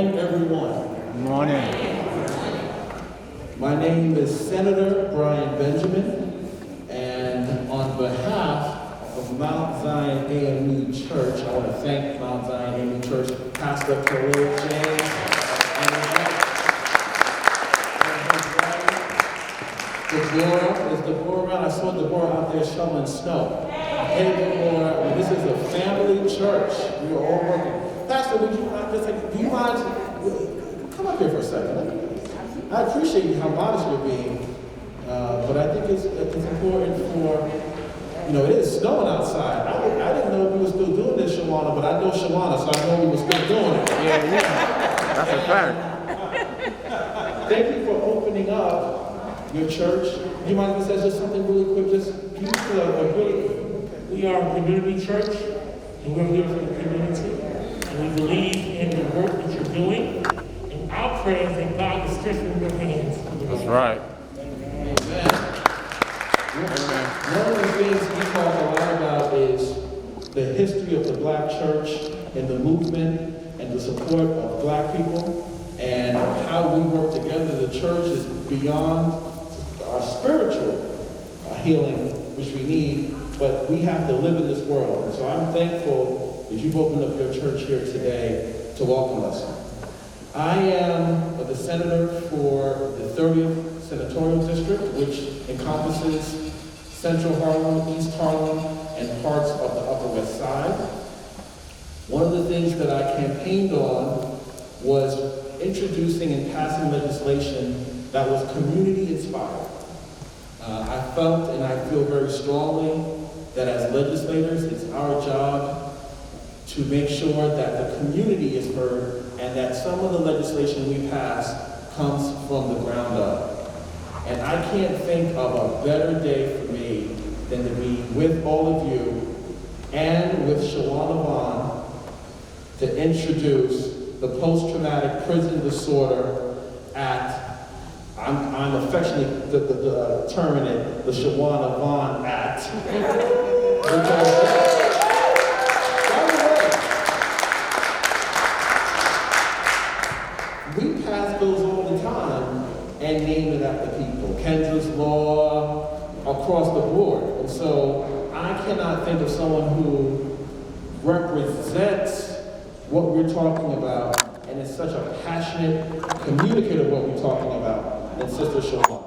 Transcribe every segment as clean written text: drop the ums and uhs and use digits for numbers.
morning, everyone. Good morning. My name is Senator Brian Benjamin, and on behalf of Mount Zion AME Church, I want to thank Mount Zion AME Church, Pastor Khalil James, and Deborah. Is Deborah around? I saw Deborah out there shoveling snow. Hey, Deborah, this is a family church. We are all working. Pastor, would you do you mind? Come up here for a second. I appreciate how modest you're being, but I think it's important for, it is snowing outside. I didn't know we were still doing this, Shawanna, but I know Shawanna, so I know we were still doing it. Yeah. That's a fact. Thank you for opening up your church. Do you mind if I say just something really quick? Just give us We are a community church, and we're here for the community. And we believe in the work that you're doing. And our prayer is that God is strengthening your hands. That's right. Amen. One of the things we talk a lot about is the history of the Black church and the movement and the support of Black people and how we work together. The church is beyond our spiritual healing, which we need, but we have to live in this world. And so I'm thankful that you've opened up your church here today to welcome us. I am the senator for the 30th Senatorial District, which encompasses Central Harlem, East Harlem, and parts of the Upper West Side. One of the things that I campaigned on was introducing and passing legislation that was community-inspired. I felt and I feel very strongly that as legislators, it's our job to make sure that the community is heard and that some of the legislation we pass comes from the ground up. And I can't think of a better day for me than to be with all of you and with Shawanna Vaughn to introduce the Post-Traumatic Prison Disorder Act. I'm affectionately terming it the Shawanna Vaughn Act. We pass those all the time and name it after people. Kendra's Law, across the board. And so I cannot think of someone who represents what we're talking about and is such a passionate communicator of what we're talking about than Sister Shawanna.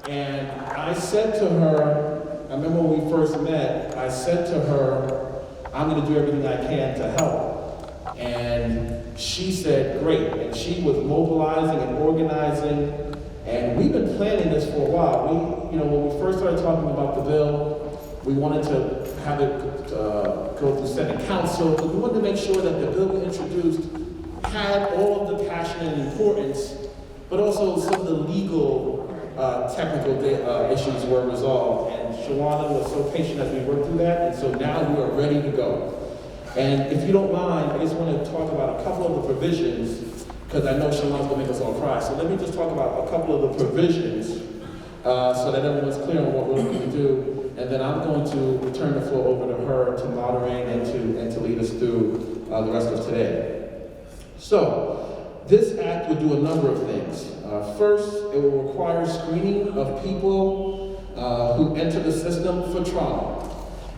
And I said to her, I remember when we first met, I said to her, I'm going to do everything I can to help. And she said, great. And she was mobilizing and organizing. And we've been planning this for a while. When we first started talking about the bill, we wanted to have it go through Senate Council, but we wanted to make sure that the bill we introduced had all of the passion and importance, but also some of the legal, technical issues were resolved. And Shawanna was so patient as we worked through that, and so now we are ready to go. And if you don't mind, I just want to talk about a couple of the provisions, because I know Shawanna's going to make us all cry. So let me just talk about a couple of the provisions so that everyone's clear on what we're looking to do. And then I'm going to return the floor over to her to moderate and to lead us through the rest of today. So, this act would do a number of things. First, it will require screening of people who enter the system for trauma,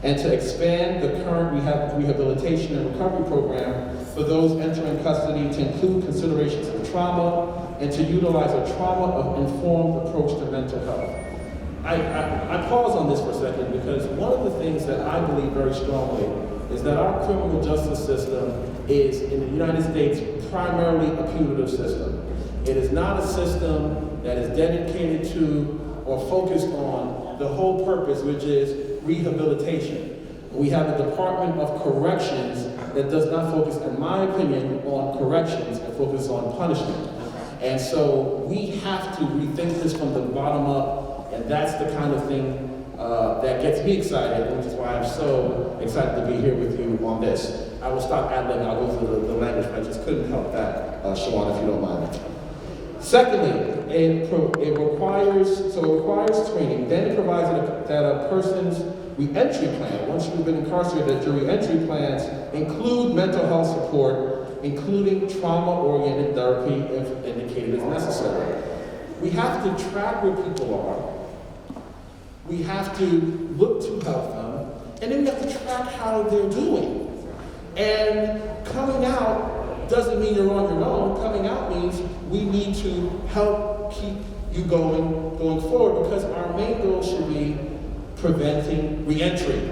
and to expand the current rehabilitation and recovery program for those entering custody to include considerations of trauma and to utilize a trauma-informed approach to mental health. I pause on this for a second because one of the things that I believe very strongly is that our criminal justice system is, in the United States, primarily a punitive system. It is not a system that is dedicated to or focused on the whole purpose, which is rehabilitation. We have a Department of Corrections that does not focus, in my opinion, on corrections and focus on punishment. And so we have to rethink this from the bottom up, and that's the kind of thing that gets me excited, which is why I'm so excited to be here with you on this. I will stop ad-libbing, I'll go through the language, but I just couldn't help that, Shawanna, if you don't mind. Secondly, it requires training. Then it provides that a person's re-entry plan, once you've been incarcerated, your re-entry plans include mental health support including trauma-oriented therapy if indicated as necessary. We have to track where people are. We have to look to help them, and then we have to track how they're doing. And coming out doesn't mean you're on your own. Coming out means we need to help keep you going forward, because our main goal should be preventing reentry.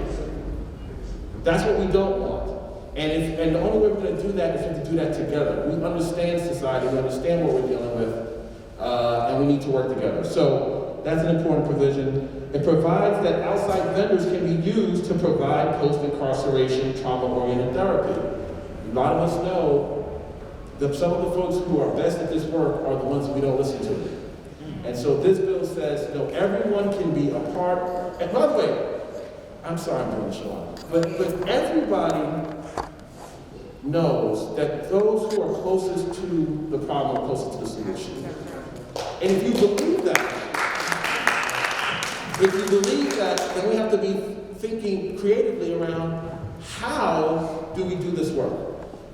That's what we don't want. And the only way we're going to do that is to do that together. We understand society, we understand what we're dealing with, and we need to work together. So that's an important provision. It provides that outside vendors can be used to provide post-incarceration trauma-oriented therapy. A lot of us know that some of the folks who are best at this work are the ones we don't listen to. And so this bill says, you know, everyone can be a part. And by the way, I'm sorry I'm doing the show, but everybody knows that those who are closest to the problem are closest to the solution. And if you believe that, then we have to be thinking creatively around how do we do this work.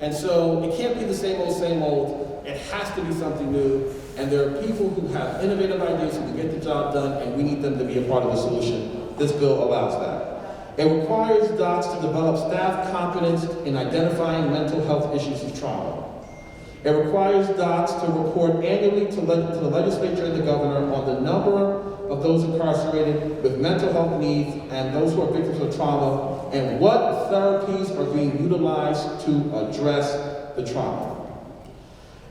And so it can't be the same old. It has to be something new. And there are people who have innovative ideas who can get the job done, and we need them to be a part of the solution. This bill allows that. It requires docs to develop staff competence in identifying mental health issues of trauma. It requires docs to report annually to the legislature and the governor on the number of those incarcerated with mental health needs and those who are victims of trauma, and what therapies are being utilized to address the trauma.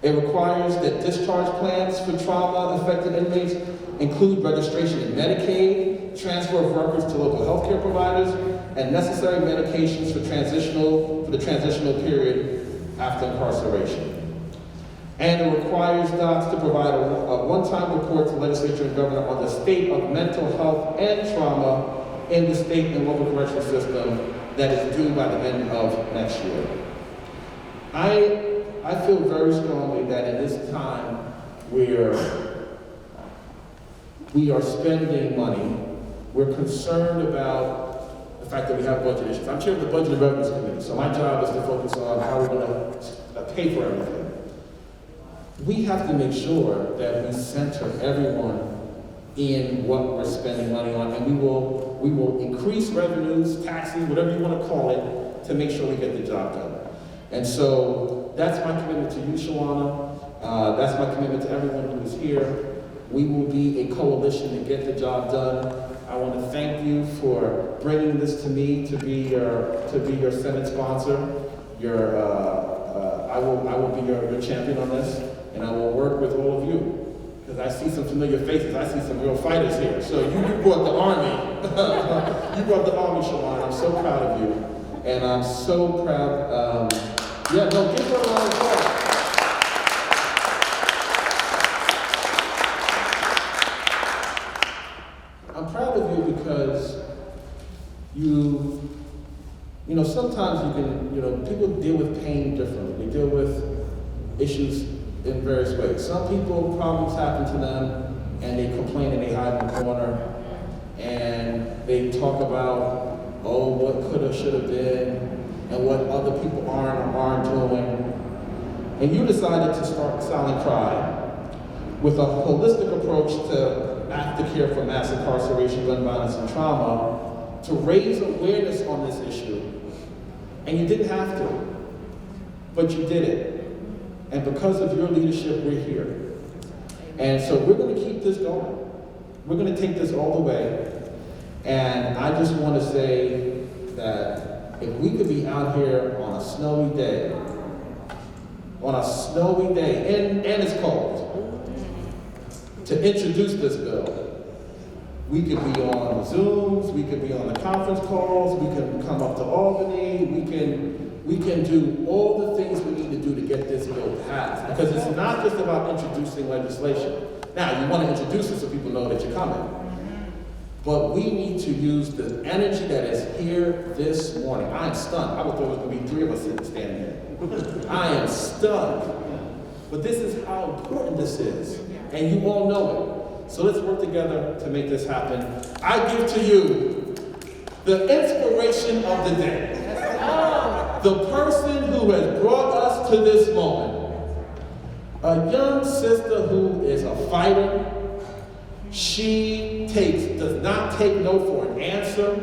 It requires that discharge plans for trauma-affected inmates include registration in Medicaid, transfer of workers to local healthcare providers, and necessary medications for the transitional period after incarceration. And it requires docs to provide a one-time report to legislature and governor on the state of mental health and trauma in the state and local correctional system that is due by the end of next year. I feel very strongly that in this time where we are spending money, we're concerned about the fact that we have budget issues. I'm chair of the Budget and Revenues Committee, so my job is to focus on how we're going to pay for everything. We have to make sure that we center everyone in what we're spending money on, and we will increase revenues, taxes, whatever you want to call it, to make sure we get the job done. And so that's my commitment to you, Shawanna. That's my commitment to everyone who is here. We will be a coalition to get the job done. I want to thank you for bringing this to me to be your Senate sponsor. I will be your champion on this, and I will work with all of you. Because I see some familiar faces. I see some real fighters here. So you brought the army. You brought the army, Shawanna. I'm so proud of you. And I'm so proud. Give her a round of applause. I'm proud of you because you know, sometimes you can, people deal with pain differently. They deal with issues in various ways. Some people, problems happen to them, and they complain and they hide in the corner, and they talk about, what could have, should have been, and what other people aren't doing. And you decided to start Silent Cry with a holistic approach to aftercare for mass incarceration, gun violence, and trauma, to raise awareness on this issue. And you didn't have to, but you did it. And because of your leadership, we're here. And so we're going to keep this going. We're going to take this all the way. And I just want to say that if we could be out here on a snowy day, and it's cold, to introduce this bill, we could be on Zooms, we could be on the conference calls, we can come up to Albany, we can do all the things we need to do to get this bill passed. Because it's not just about introducing legislation. Now, you want to introduce it so people know that you're coming. But we need to use the energy that is here this morning. I am stunned. I would thought there was going to be 3 of us standing here. I am stunned. But this is how important this is. And you all know it. So let's work together to make this happen. I give to you the inspiration of the day. The person who has brought us us to this moment. A young sister who is a fighter. She does not take no for an answer.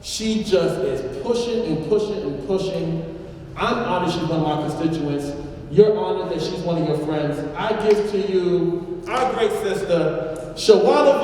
She just is pushing and pushing and pushing. I'm honored she's one of my constituents. You're honored that she's one of your friends. I give to you our great sister, Shawanna.